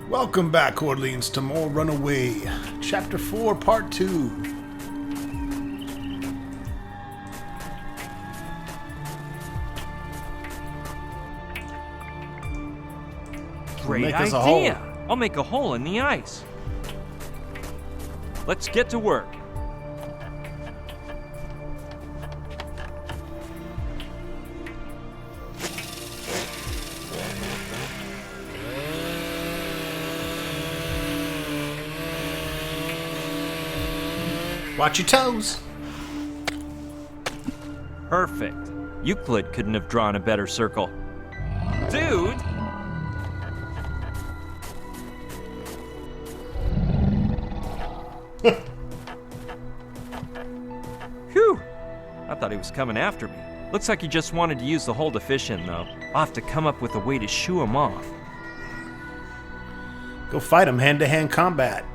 Welcome back, Orleans, to more Runaway, Chapter 4, Part 2. Great idea! I'll make a hole in the ice. Let's get to work. Watch your toes. Perfect. Euclid couldn't have drawn a better circle. Dude! Phew! I thought he was coming after me. Looks like he just wanted to use the hole to fish in, though. I'll have to come up with a way to shoo him off. Go fight him hand-to-hand combat.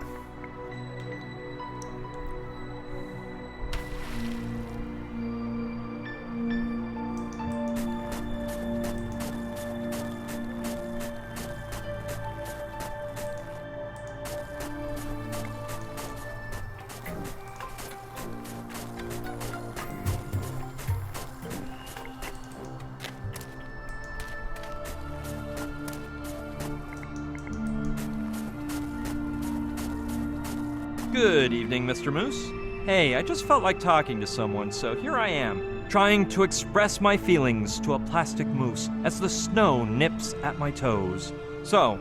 Good evening, Mr. Moose. Hey, I just felt like talking to someone, so here I am, trying to express my feelings to a plastic moose as the snow nips at my toes. So,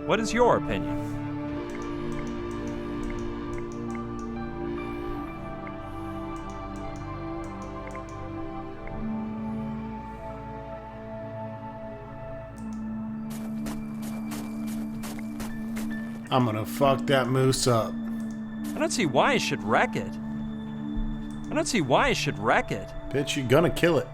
what is your opinion? I'm gonna fuck that moose up. I don't see why I should wreck it. Bitch, you're gonna kill it.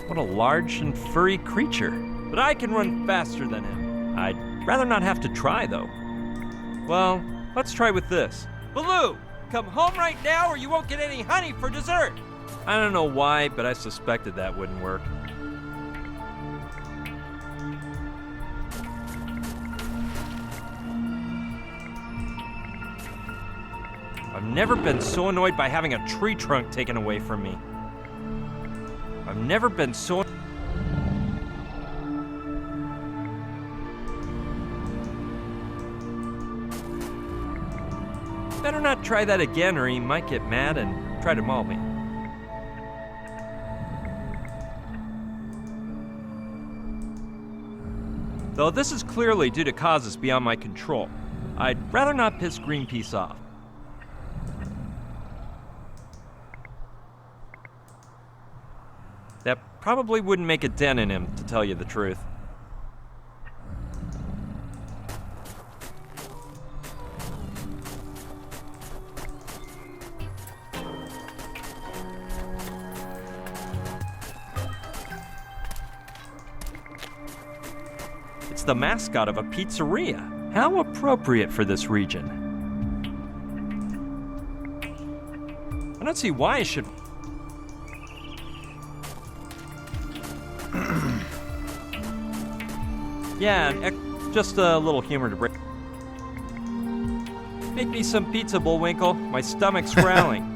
What a large and furry creature. But I can run faster than him. I'd rather not have to try, though. Well, let's try with this. Baloo, come home right now or you won't get any honey for dessert. I don't know why, but I suspected that wouldn't work. I've never been so annoyed by having a tree trunk taken away from me. I've never been so... Better not try that again or he might get mad and try to maul me. Though this is clearly due to causes beyond my control, I'd rather not piss Greenpeace off. That probably wouldn't make a dent in him, to tell you the truth. It's the mascot of a pizzeria. How appropriate for this region. I don't see why I should... Yeah, just a little humor to break. Make me some pizza, Bullwinkle. My stomach's growling.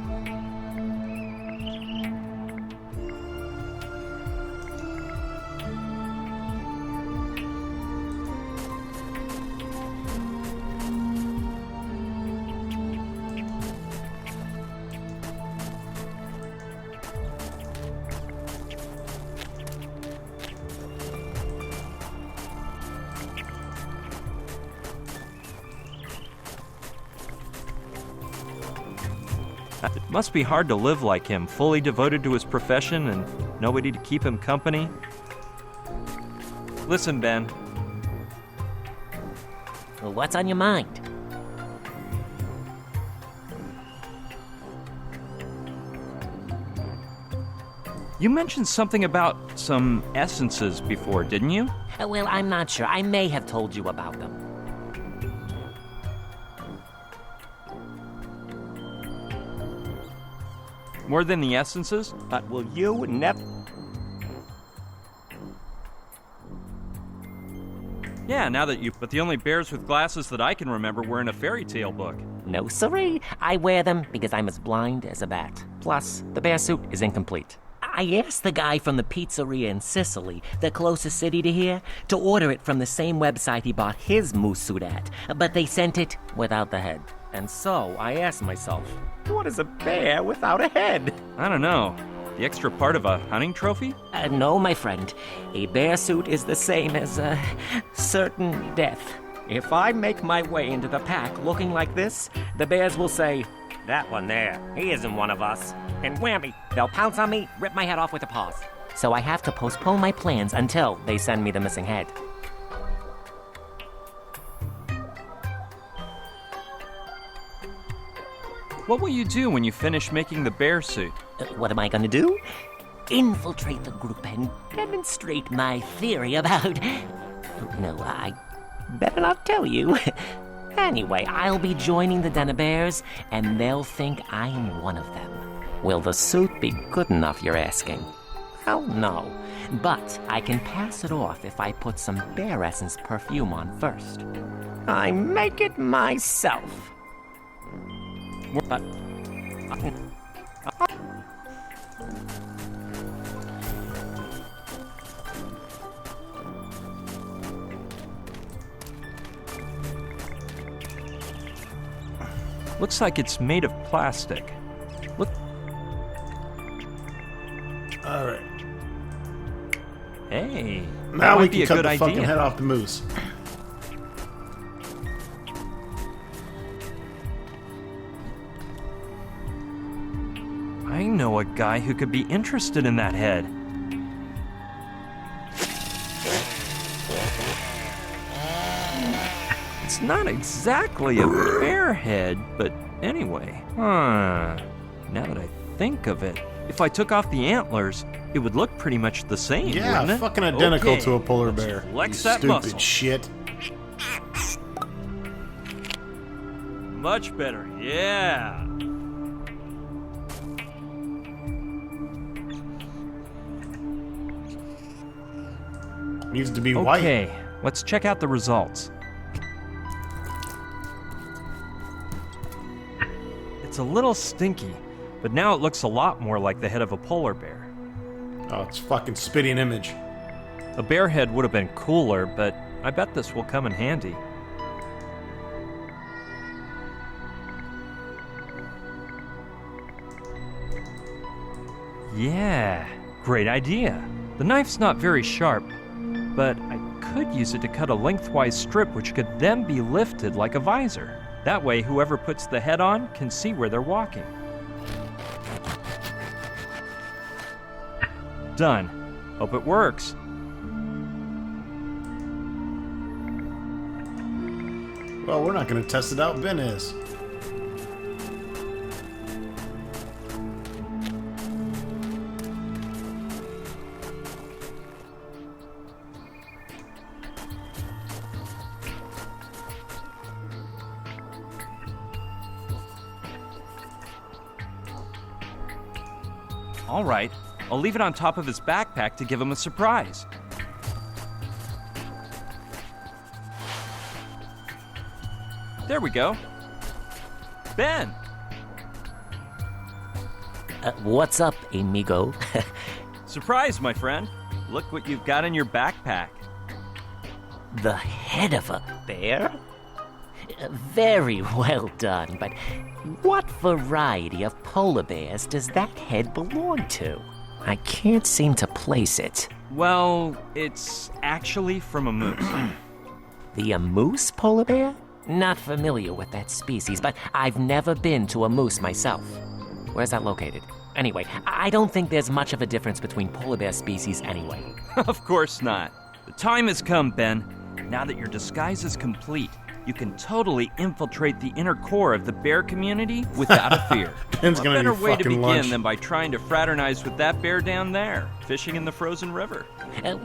Must be hard to live like him, fully devoted to his profession and nobody to keep him company. Listen, Ben. What's on your mind? You mentioned something about some essences before, didn't you? Well, I'm not sure. I may have told you about them. More than the essences? But will you never... Yeah, now that but the only bears with glasses that I can remember were in a fairy tale book. No, siree. I wear them because I'm as blind as a bat. Plus, the bear suit is incomplete. I asked the guy from the pizzeria in Sicily, the closest city to here, to order it from the same website he bought his moose suit at, but they sent it without the head. And so I asked myself, what is a bear without a head? I don't know. The extra part of a hunting trophy? No, my friend. A bear suit is the same as a certain death. If I make my way into the pack looking like this, the bears will say, that one there, he isn't one of us. And whammy, they'll pounce on me, rip my head off with a paws. So I have to postpone my plans until they send me the missing head. What will you do when you finish making the bear suit? What am I gonna do? Infiltrate the group and demonstrate my theory about... No, I better not tell you. Anyway, I'll be joining the den of bears, and they'll think I'm one of them. Will the suit be good enough, you're asking? Hell no. But I can pass it off if I put some bear essence perfume on first. I make it myself. But... Looks like it's made of plastic. Look. All right. Hey. Now we might be can a cut good the idea. fucking head off the moose. I know a guy who could be interested in that head. It's not exactly a bear head, but anyway. Now that I think of it, if I took off the antlers, it would look pretty much the same, Yeah, wouldn't it? fucking identical Okay, to a polar let's bear. flex You that stupid muscle. shit. Much better, yeah. Needs to be white. Okay, let's check out the results. It's a little stinky, but now it looks a lot more like the head of a polar bear. Oh, it's fucking spitting image. A bear head would have been cooler, but I bet this will come in handy. Yeah, great idea. The knife's not very sharp, but I could use it to cut a lengthwise strip which could then be lifted like a visor. That way, whoever puts the head on can see where they're walking. Done. Hope it works. Well, we're not going to test it out. Ben is. All right, I'll leave it on top of his backpack to give him a surprise. There we go. Ben! What's up, amigo? Surprise, my friend. Look what you've got in your backpack. The head of a bear? Very well done, but what variety of polar bears does that head belong to? I can't seem to place it. Well, it's actually from a moose. A moose polar bear? Not familiar with that species, but I've never been to a moose myself. Where's that located? Anyway, I don't think there's much of a difference between polar bear species anyway. Of course not. The time has come, Ben. Now that your disguise is complete, you can totally infiltrate the inner core of the bear community without a fear. Ben's What gonna better need way to fucking begin lunch. than by trying to fraternize with that bear down there, fishing in the frozen river?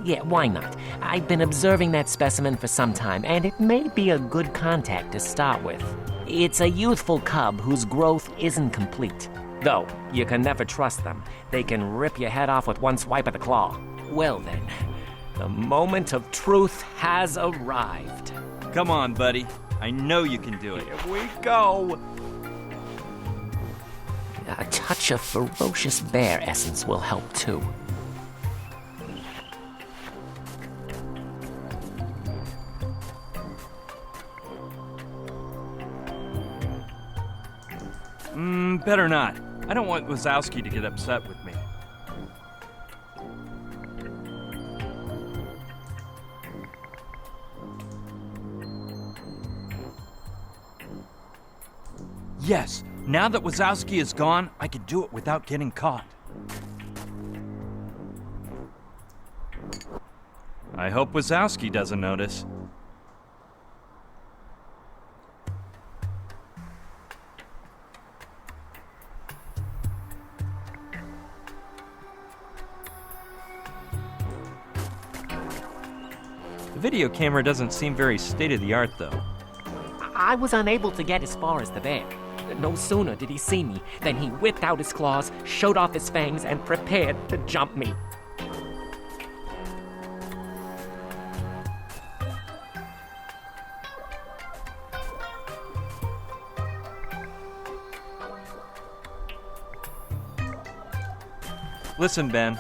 Yeah, why not? I've been observing that specimen for some time, and it may be a good contact to start with. It's a youthful cub whose growth isn't complete. Though, you can never trust them. They can rip your head off with one swipe of the claw. Well then, the moment of truth has arrived. Come on, buddy. I know you can do it. Here we go. A touch of ferocious bear essence will help too. Better not. I don't want Wazowski to get upset with me. Yes, now that Wazowski is gone, I can do it without getting caught. I hope Wazowski doesn't notice. The video camera doesn't seem very state-of-the-art, though. I was unable to get as far as the bear. No sooner did he see me than he whipped out his claws, showed off his fangs, and prepared to jump me. Listen, Ben.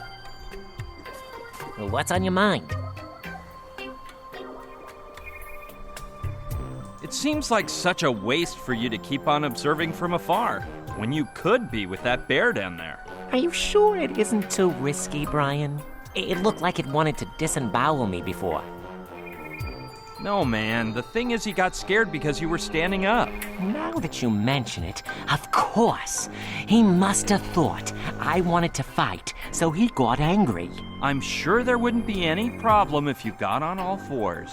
What's on your mind? It seems like such a waste for you to keep on observing from afar, when you could be with that bear down there. Are you sure it isn't too risky, Brian? It looked like it wanted to disembowel me before. No, man. The thing is, he got scared because you were standing up. Now that you mention it, of course. He must have thought I wanted to fight, so he got angry. I'm sure there wouldn't be any problem if you got on all fours.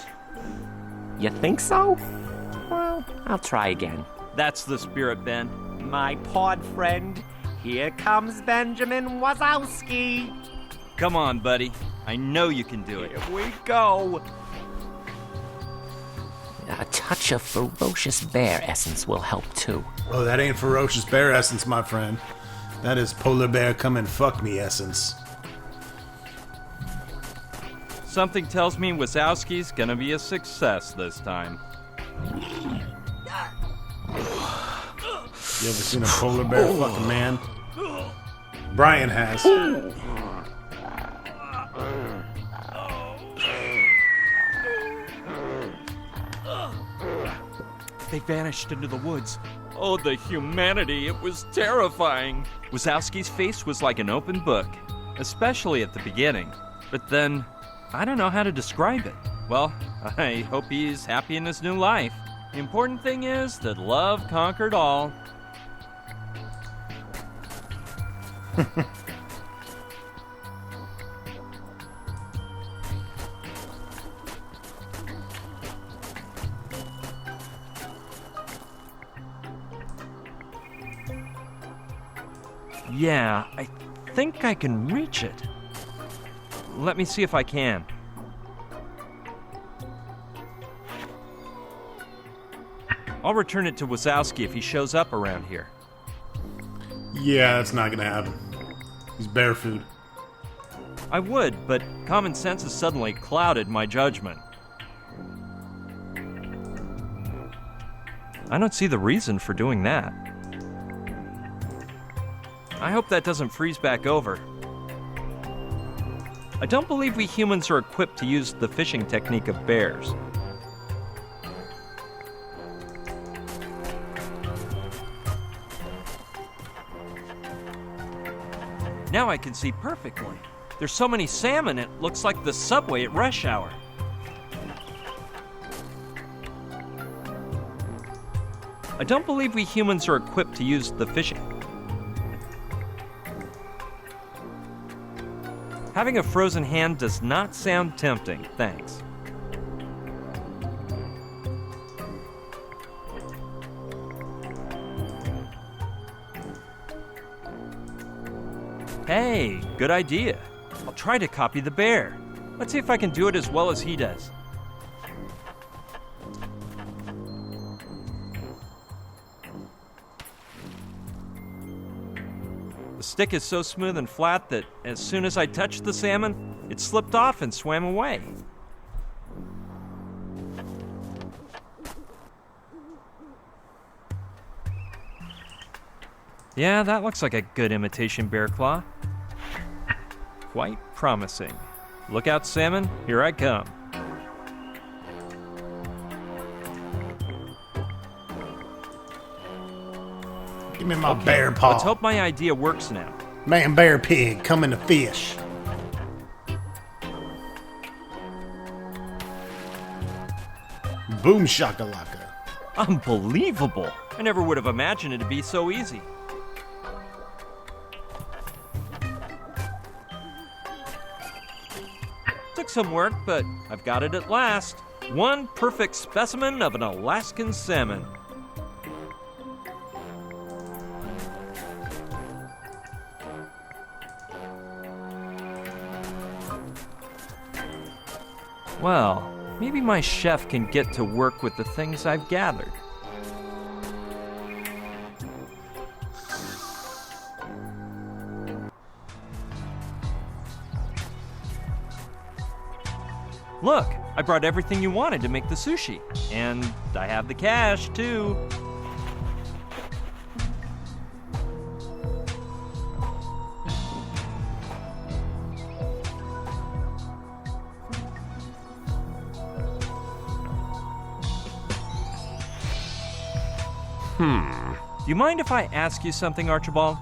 You think so? Well, I'll try again. That's the spirit, Ben. My pod friend, here comes Benjamin Wazowski. Come on, buddy. I know you can do it. Here we go. A touch of ferocious bear essence will help too. Oh, that ain't ferocious bear essence, my friend. That is polar bear come and fuck me essence. Something tells me Wazowski's gonna be a success this time. You ever seen a polar bear fuck a man? Brian has. They vanished into the woods. Oh, the humanity. It was terrifying. Wazowski's face was like an open book, especially at the beginning. But then, I don't know how to describe it. Well, I hope he's happy in his new life. The important thing is that love conquered all. Yeah, I think I can reach it. Let me see if I can. I'll return it to Wazowski if he shows up around here. Yeah, that's not gonna happen. He's bear food. I would, but common sense has suddenly clouded my judgment. I don't see the reason for doing that. I hope that doesn't freeze back over. I don't believe we humans are equipped to use the fishing technique of bears. Now I can see perfectly. There's so many salmon, it looks like the subway at rush hour. I don't believe we humans are equipped to use the fishing. Having a frozen hand does not sound tempting, thanks. Hey, good idea. I'll try to copy the bear. Let's see if I can do it as well as he does. The stick is so smooth and flat that as soon as I touched the salmon, it slipped off and swam away. Yeah, that looks like a good imitation bear claw. Quite promising. Look out, salmon, here I come. Give me my bear paw. Let's hope my idea works now. Man, bear pig, coming to fish. Boom shakalaka. Unbelievable! I never would have imagined it to be so easy. Took some work, but I've got it at last. One perfect specimen of an Alaskan salmon. Well, maybe my chef can get to work with the things I've gathered. Look, I brought everything you wanted to make the sushi. And I have the cash, too. Do you mind if I ask you something, Archibald?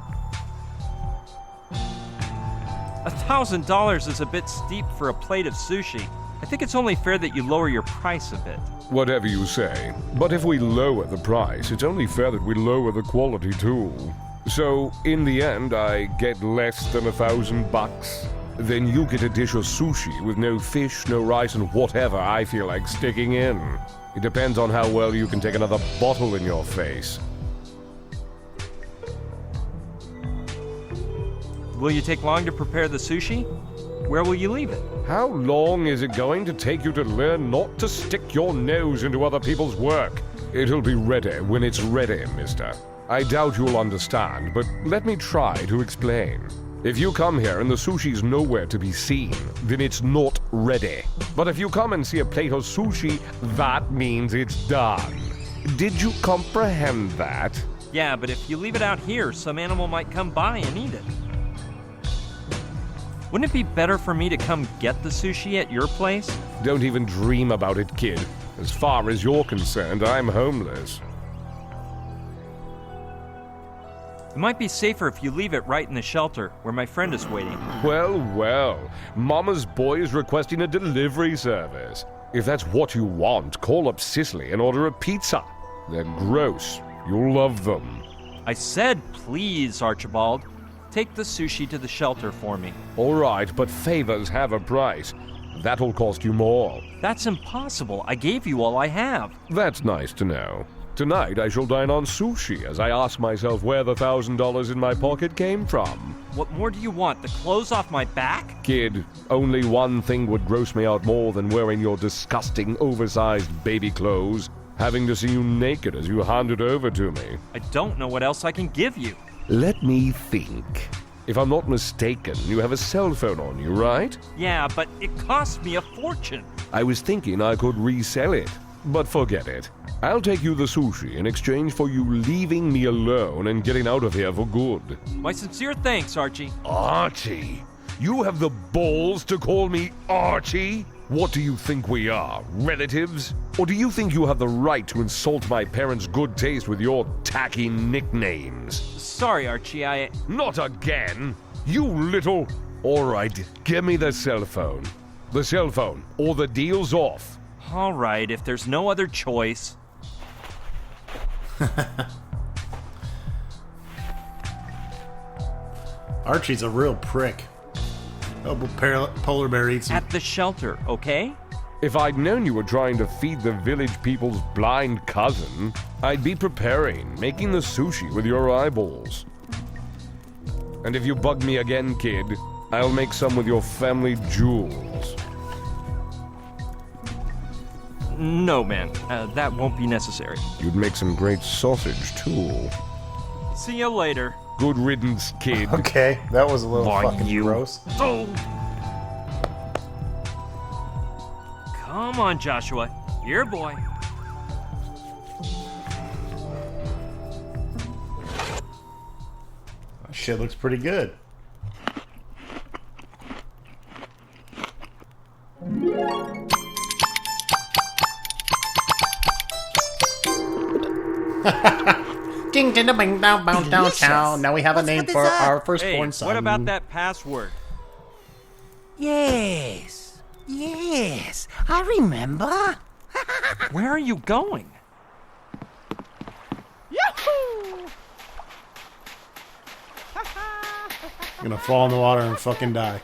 $1,000 is a bit steep for a plate of sushi. I think it's only fair that you lower your price a bit. Whatever you say. But if we lower the price, it's only fair that we lower the quality too. So, in the end, I get less than $1,000. Then you get a dish of sushi with no fish, no rice, and whatever I feel like sticking in. It depends on how well you can take another bottle in your face. Will you take long to prepare the sushi? Where will you leave it? How long is it going to take you to learn not to stick your nose into other people's work? It'll be ready when it's ready, mister. I doubt you'll understand, but let me try to explain. If you come here and the sushi's nowhere to be seen, then it's not ready. But if you come and see a plate of sushi, that means it's done. Did you comprehend that? Yeah, but if you leave it out here, some animal might come by and eat it. Wouldn't it be better for me to come get the sushi at your place? Don't even dream about it, kid. As far as you're concerned, I'm homeless. It might be safer if you leave it right in the shelter, where my friend is waiting. Well, well. Mama's boy is requesting a delivery service. If that's what you want, call up Sicily and order a pizza. They're gross. You'll love them. I said please, Archibald. Take the sushi to the shelter for me. All right, but favors have a price. That'll cost you more. That's impossible. I gave you all I have. That's nice to know. Tonight I shall dine on sushi as I ask myself where the $1,000 in my pocket came from. What more do you want? The clothes off my back? Kid, only one thing would gross me out more than wearing your disgusting, oversized baby clothes. Having to see you naked as you hand it over to me. I don't know what else I can give you. Let me think. If I'm not mistaken, you have a cell phone on you, right? Yeah, but it cost me a fortune. I was thinking I could resell it, but forget it. I'll take you the sushi in exchange for you leaving me alone and getting out of here for good. My sincere thanks, Archie. Archie? You have the balls to call me Archie? What do you think we are, relatives? Or do you think you have the right to insult my parents' good taste with your tacky nicknames? Sorry, Archie, Not again! You little... All right, give me the cell phone. The cell phone, or the deal's off. All right, if there's no other choice. Archie's a real prick. Polar bear eats him. At the shelter, okay? If I'd known you were trying to feed the village people's blind cousin, I'd be preparing, making the sushi with your eyeballs. And if you bug me again, kid, I'll make some with your family jewels. No, man. That won't be necessary. You'd make some great sausage, too. See you later. Good riddance, kid. Okay, that was a little Why, fucking you- gross. Oh! Come on, Joshua. Your boy. Shit looks pretty good. Ding ding bing down bow down chow. Now we have a name for our firstborn Hey, son. what about that password? Yes, yes, I remember. Where are you going? I'm gonna fall in the water and fucking die.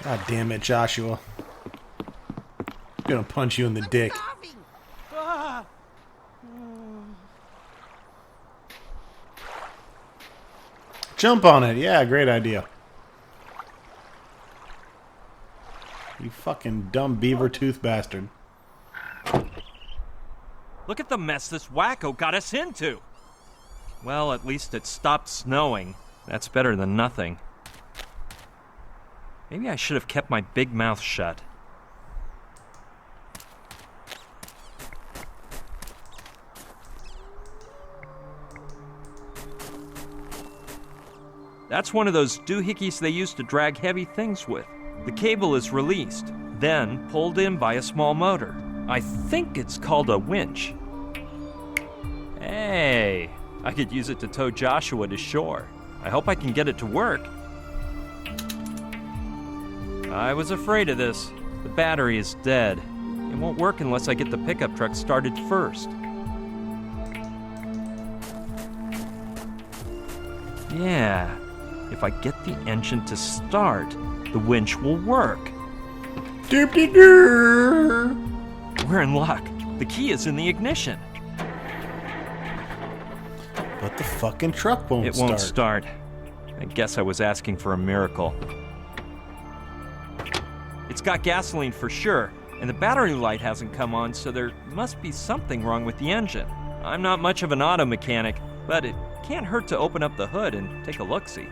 God damn it, Joshua. I'm gonna punch you in the dick. Jump on it. Yeah, great idea. You fucking dumb beaver tooth bastard. Look at the mess this wacko got us into. Well, at least it stopped snowing. That's better than nothing. Maybe I should have kept my big mouth shut. That's one of those doohickeys they used to drag heavy things with. The cable is released, then pulled in by a small motor. I think it's called a winch. Hey, I could use it to tow Joshua to shore. I hope I can get it to work. I was afraid of this. The battery is dead. It won't work unless I get the pickup truck started first. Yeah, if I get the engine to start, the winch will work. Doop-de-doo. We're in luck. The key is in the ignition. But the fucking truck won't It start. won't start. I guess I was asking for a miracle. It's got gasoline for sure, and the battery light hasn't come on, so there must be something wrong with the engine. I'm not much of an auto mechanic, but it can't hurt to open up the hood and take a look-see.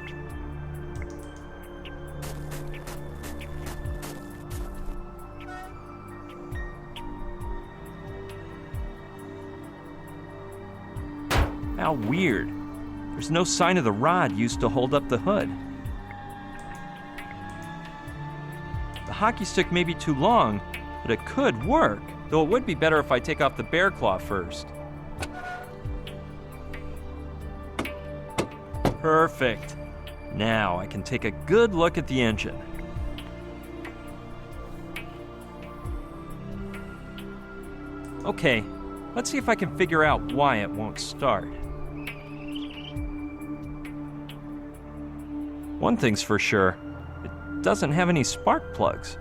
How weird. There's no sign of the rod used to hold up the hood. The hockey stick may be too long, but it could work, though it would be better if I take off the bear claw first. Perfect. Now I can take a good look at the engine. Okay, let's see if I can figure out why it won't start. One thing's for sure, it doesn't have any spark plugs.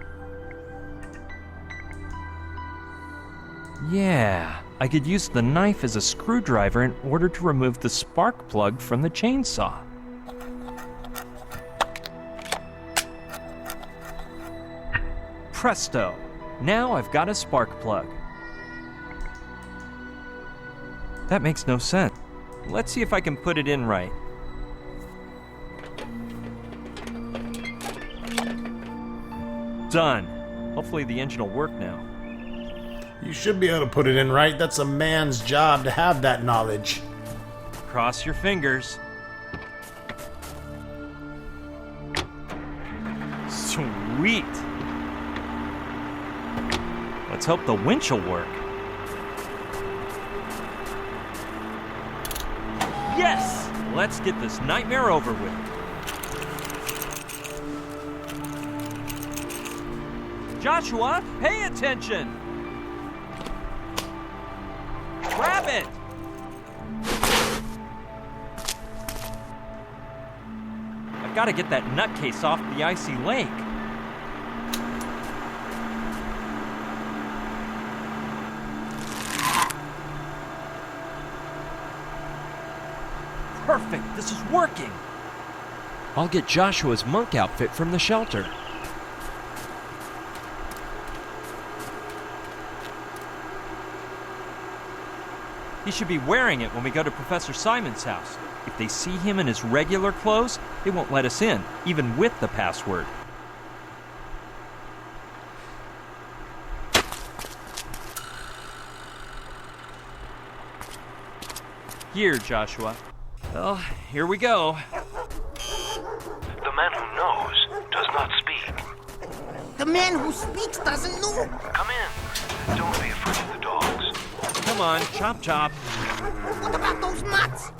Yeah, I could use the knife as a screwdriver in order to remove the spark plug from the chainsaw. Presto! Now I've got a spark plug. That makes no sense. Let's see if I can put it in right. Done. Hopefully the engine will work now. You should be able to put it in right. That's a man's job to have that knowledge. Cross your fingers. Sweet. Let's hope the winch will work. Yes! Let's get this nightmare over with. Joshua, pay attention! Grab it! I've got to get that nutcase off the icy lake. Perfect, this is working. I'll get Joshua's monk outfit from the shelter. He should be wearing it when we go to Professor Simon's house. If they see him in his regular clothes, they won't let us in, even with the password. Here, Joshua. Well, here we go. The man who knows does not speak. The man who speaks doesn't know. Come in. Don't be afraid of the dogs. Come on, chop chop. What about those nuts?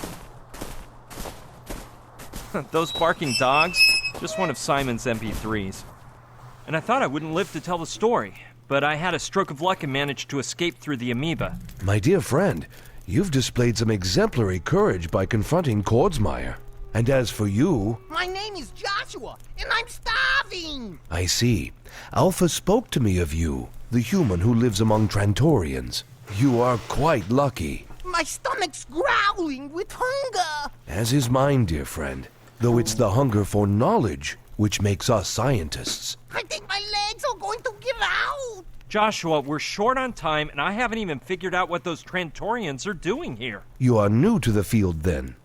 Those barking dogs? Just one of Simon's MP3s. And I thought I wouldn't live to tell the story, but I had a stroke of luck and managed to escape through the amoeba. My dear friend, you've displayed some exemplary courage by confronting Kordsmeyer. And as for you... My name is Joshua, and I'm starving. I see. Alpha spoke to me of you, the human who lives among Trantorians. You are quite lucky. My stomach's growling with hunger. As is mine, dear friend. Though it's the hunger for knowledge which makes us scientists. I think my legs are going to give out. Joshua, we're short on time, and I haven't even figured out what those Trantorians are doing here. You are new to the field, then.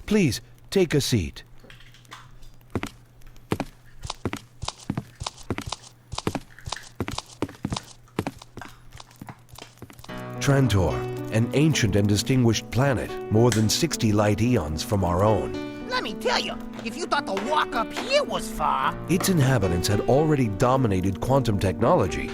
Please, take a seat. Trantor, an ancient and distinguished planet, more than 60 light eons from our own. Let me tell you, if you thought the walk up here was far... Its inhabitants had already dominated quantum technology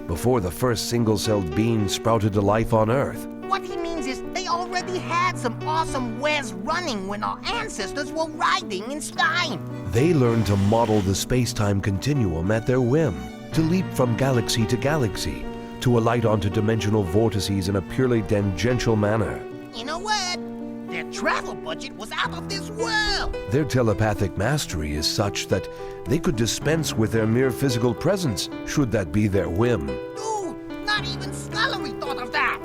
before the first single-celled being sprouted to life on Earth. What he means is they already had some awesome wares running when our ancestors were riding in Stein. They learned to model the space-time continuum at their whim, to leap from galaxy to galaxy, to alight onto dimensional vortices in a purely tangential manner. You know what? Their travel budget was out of this world. Their telepathic mastery is such that they could dispense with their mere physical presence, should that be their whim. Dude, not even Scullery thought of that.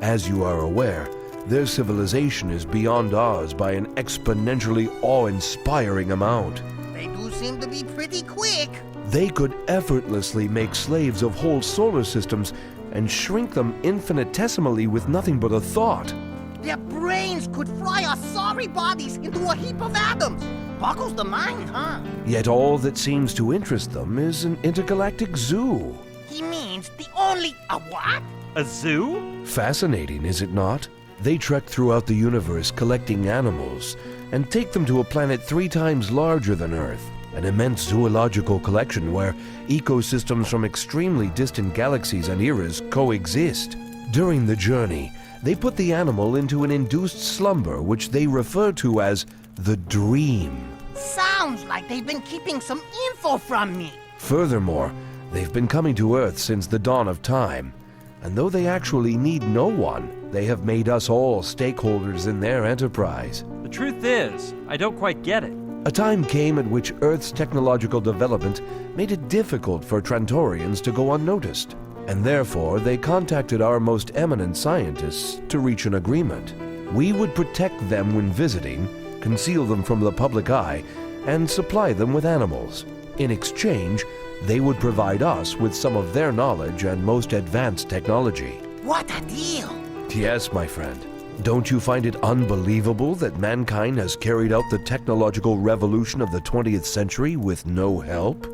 As you are aware, their civilization is beyond ours by an exponentially awe-inspiring amount. They do seem to be pretty quick. They could effortlessly make slaves of whole solar systems and shrink them infinitesimally with nothing but a thought. Their brains could fry our sorry bodies into a heap of atoms. Boggles the mind, huh? Yet all that seems to interest them is an intergalactic zoo. He means the only... A what? A zoo? Fascinating, is it not? They trek throughout the universe collecting animals and take them to a planet 3 times larger than Earth, an immense zoological collection where ecosystems from extremely distant galaxies and eras coexist. During the journey, they put the animal into an induced slumber which they refer to as the dream. Sounds like they've been keeping some info from me. Furthermore, they've been coming to Earth since the dawn of time, and though they actually need no one, they have made us all stakeholders in their enterprise. The truth is, I don't quite get it. A time came at which Earth's technological development made it difficult for Trantorians to go unnoticed, and therefore they contacted our most eminent scientists to reach an agreement. We would protect them when visiting, conceal them from the public eye, and supply them with animals. In exchange, they would provide us with some of their knowledge and most advanced technology. What a deal! Yes, my friend. Don't you find it unbelievable that mankind has carried out the technological revolution of the 20th century with no help?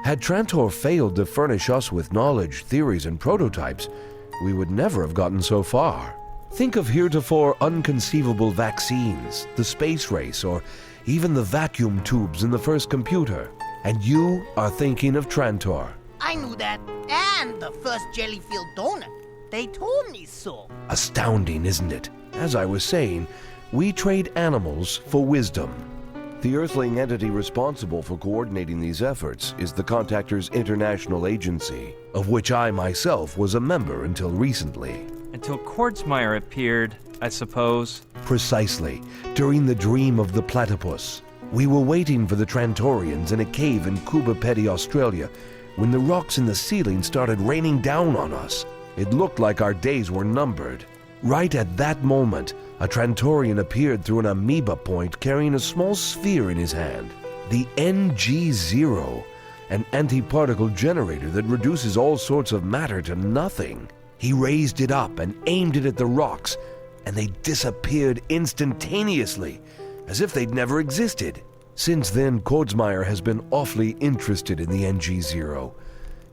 Had Trantor failed to furnish us with knowledge, theories, and prototypes, we would never have gotten so far. Think of heretofore unconceivable vaccines, the space race, or even the vacuum tubes in the first computer. And you are thinking of Trantor. I knew that, and the first jelly-filled donut. They told me so. Astounding, isn't it? As I was saying, We trade animals for wisdom. The Earthling entity responsible for coordinating these efforts is the Contactors International Agency, of which I myself was a member until recently. Until Kordsmeyer appeared, I suppose. Precisely, during the dream of the platypus. We were waiting for the Trantorians in a cave in Kuba Petty, Australia, when the rocks in the ceiling started raining down on us. It looked like our days were numbered. Right at that moment, a Trantorian appeared through an amoeba point carrying a small sphere in his hand. The NG-0, an antiparticle generator that reduces all sorts of matter to nothing. He raised it up and aimed it at the rocks, and they disappeared instantaneously, as if they'd never existed. Since then, Kordsmeyer has been awfully interested in the NG-0.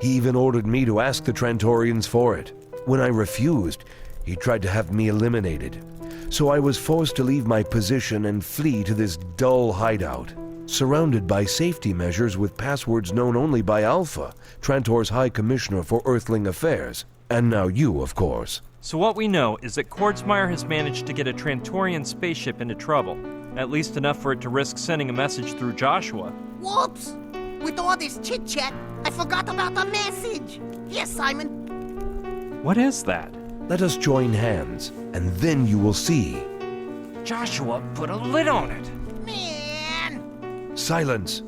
He even ordered me to ask the Trantorians for it. When I refused, he tried to have me eliminated. So I was forced to leave my position and flee to this dull hideout, surrounded by safety measures with passwords known only by Alpha, Trantor's High Commissioner for Earthling Affairs. And now you, of course. So what we know is that Kordsmeyer has managed to get a Trantorian spaceship into trouble. At least enough for it to risk sending a message through Joshua. Whoops! With all this chit-chat, I forgot about the message. Here, Simon. What is that? Let us join hands, and then you will see. Joshua put a lid on it. Man! Silence!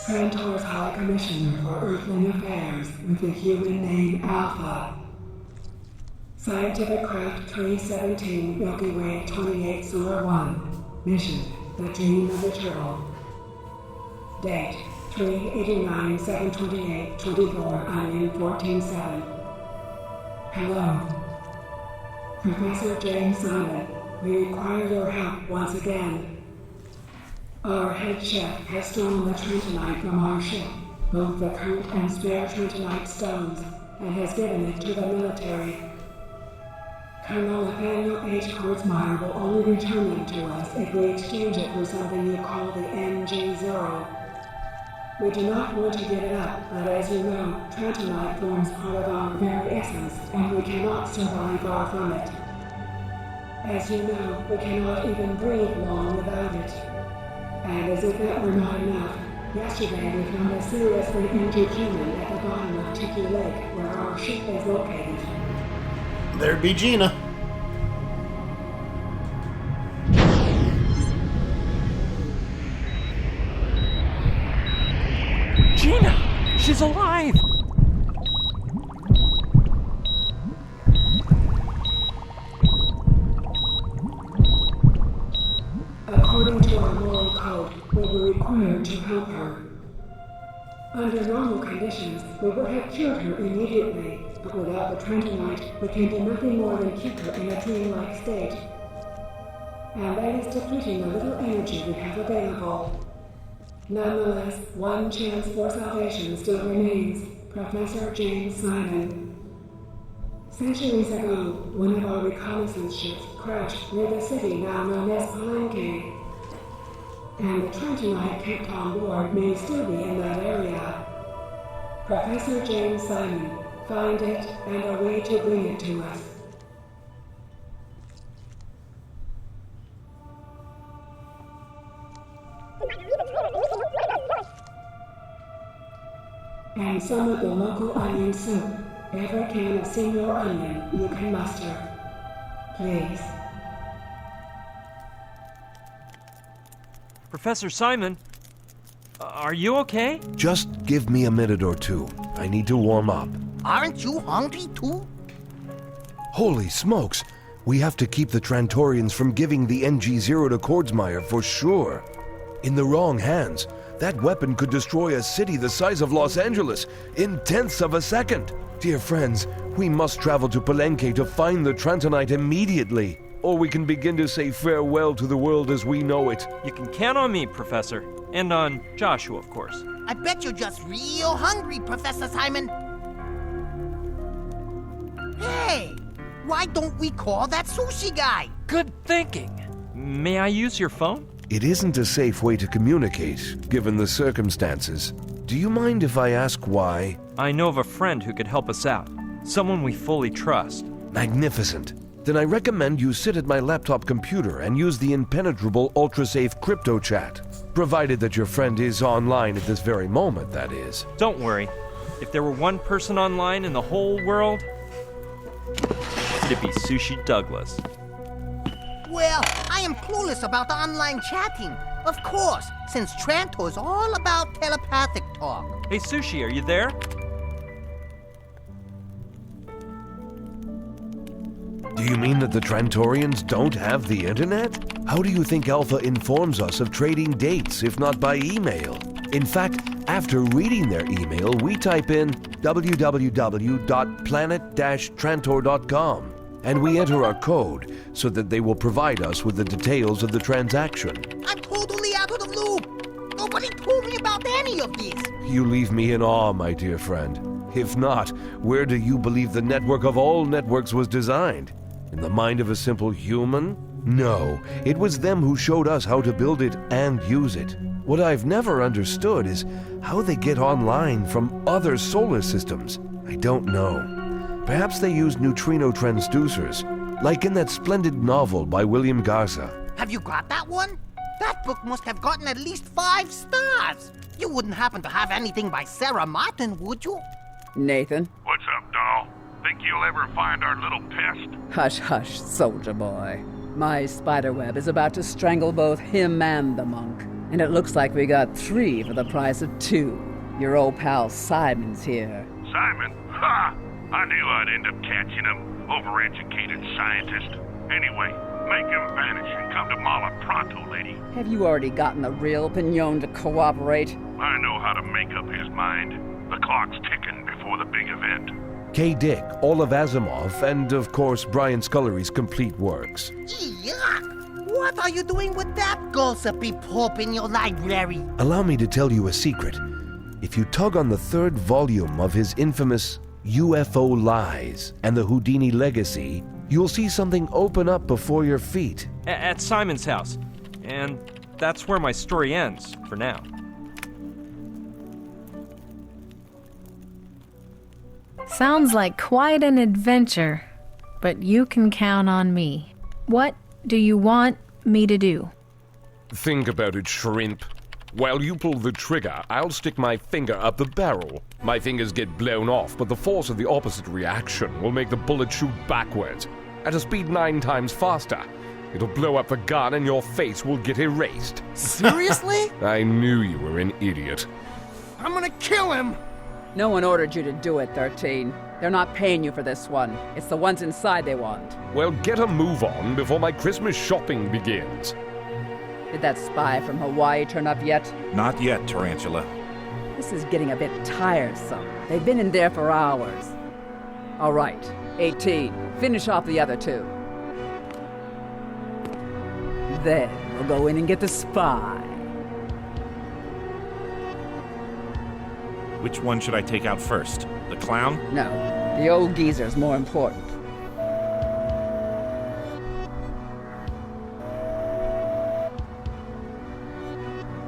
Trantor's High Commissioner for Earthling Affairs with the human name Alpha. Scientific Craft 317, Milky Way 2801. Mission, The Dream of the Turtle. Date, 389-728-24, IN 147. Hello. Professor James Simon, we require your help once again. Our head chef has stolen the Trentonite from our ship, both the current and spare Trentonite stones, and has given it to the military. Colonel Nathaniel H. Kordsmeyer will only return them to us if we exchange it for something you call the NG-0. We do not want to give it up, but as you know, Trentonite forms part of our very essence, and we cannot survive far from it. As you know, we cannot even breathe long without it. And as if that were not enough, yesterday we found a seriously injured human at the bottom of Tiki Lake, where our ship is located. There'd be Gina. Gina! She's alive! According to our moral code, we were required to help her. Under normal conditions, we would have cured her immediately, but without the Trentonite, we can do nothing more than keep her in a dreamlike state. And that is depleting the little energy we have available. Nonetheless, one chance for salvation still remains. Professor James Simon. Centuries ago, one of our reconnaissance ships crashed near the city now known as Palenque. And the Trentonite kept on board may still be in that area. Professor James Simon, find it and a way to bring it to us. and some of the local onion soup. Every can of single onion you can muster. Please. Professor Simon, are you okay? Just give me a minute or two. I need to warm up. Aren't you hungry too? Holy smokes! We have to keep the Trantorians from giving the NG-0 to Kordsmeyer for sure. In the wrong hands, that weapon could destroy a city the size of Los Angeles in tenths of a second. Dear friends, we must travel to Palenque to find the Trantonite immediately, or we can begin to say farewell to the world as we know it. You can count on me, Professor. And on Joshua, of course. I bet you're just real hungry, Professor Simon. Hey, why don't we call that sushi guy? Good thinking. May I use your phone? It isn't a safe way to communicate, given the circumstances. Do you mind if I ask why? I know of a friend who could help us out. Someone we fully trust. Magnificent. Then I recommend you sit at my laptop computer and use the impenetrable ultra-safe crypto chat. Provided that your friend is online at this very moment, that is. Don't worry. If there were one person online in the whole world, it'd be Sushi Douglas. Well, I am clueless about the online chatting. Of course, since Trantor is all about telepathic talk. Hey, Sushi, are you there? Do you mean that the Trantorians don't have the internet? How do you think Alpha informs us of trading dates, if not by email? In fact, after reading their email, we type in www.planet-trantor.com and we enter our code so that they will provide us with the details of the transaction. I'm totally out of the loop. Nobody told me about any of this. You leave me in awe, my dear friend. If not, where do you believe the network of all networks was designed? In the mind of a simple human? No, it was them who showed us how to build it and use it. What I've never understood is how they get online from other solar systems. I don't know. Perhaps they use neutrino transducers, like in that splendid novel by William Garza. Have you got that one? That book must have gotten at least 5 stars. You wouldn't happen to have anything by Sarah Martin, would you? Nathan? What's up, doll? Think you'll ever find our little pest? Hush, hush, soldier boy. My spiderweb is about to strangle both him and the monk. And it looks like we got 3 for the price of 2. Your old pal Simon's here. Simon? Ha! I knew I'd end up catching him. Overeducated scientist. Anyway, make him vanish and come to Mala pronto, lady. Have you already gotten the real Pignon to cooperate? I know how to make up his mind. The clock's ticking before the big event. K. Dick, all of Asimov, and of course Brian Scullery's complete works. Yuck! What are you doing with that gossipy pulp in your library? Allow me to tell you a secret. If you tug on the 3rd volume of his infamous UFO Lies and the Houdini Legacy, you'll see something open up before your feet. At Simon's house. And that's where my story ends, for now. Sounds like quite an adventure, but you can count on me. What do you want me to do? Think about it, shrimp. While you pull the trigger, I'll stick my finger up the barrel. My fingers get blown off, but the force of the opposite reaction will make the bullet shoot backwards, at a speed 9 times faster. It'll blow up the gun and your face will get erased. Seriously? I knew you were an idiot. I'm gonna kill him! No one ordered you to do it, 13. They're not paying you for this one. It's the ones inside they want. Well, get a move on before my Christmas shopping begins. Did that spy from Hawaii turn up yet? Not yet, Tarantula. This is getting a bit tiresome. They've been in there for hours. All right, 18. Finish off the other 2. Then we'll go in and get the spy. Which one should I take out first? The clown? No, the old geezer's more important.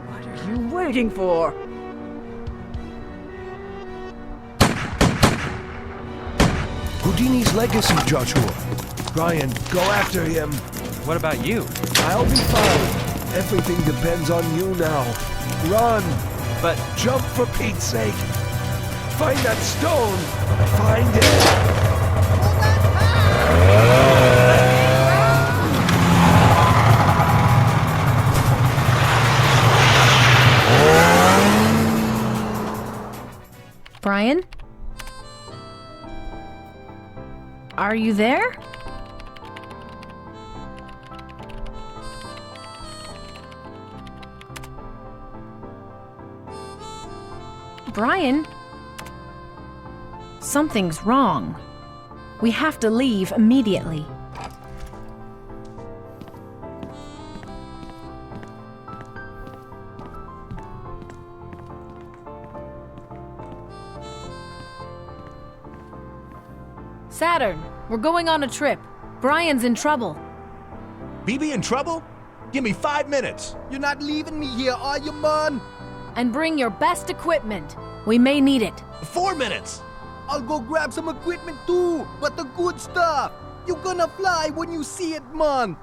What are you waiting for? Houdini's legacy, Joshua. Brian, go after him. What about you? I'll be fine. Everything depends on you now. Run! But jump for Pete's sake. Find that stone! Find it! Brian? Are you there? Brian? Something's wrong. We have to leave immediately. Saturn, we're going on a trip. Brian's in trouble. BB in trouble? Give me 5 minutes. You're not leaving me here, are you, man? And bring your best equipment. We may need it. 4 minutes. I'll go grab some equipment too, but the good stuff. You're gonna fly when you see it, man.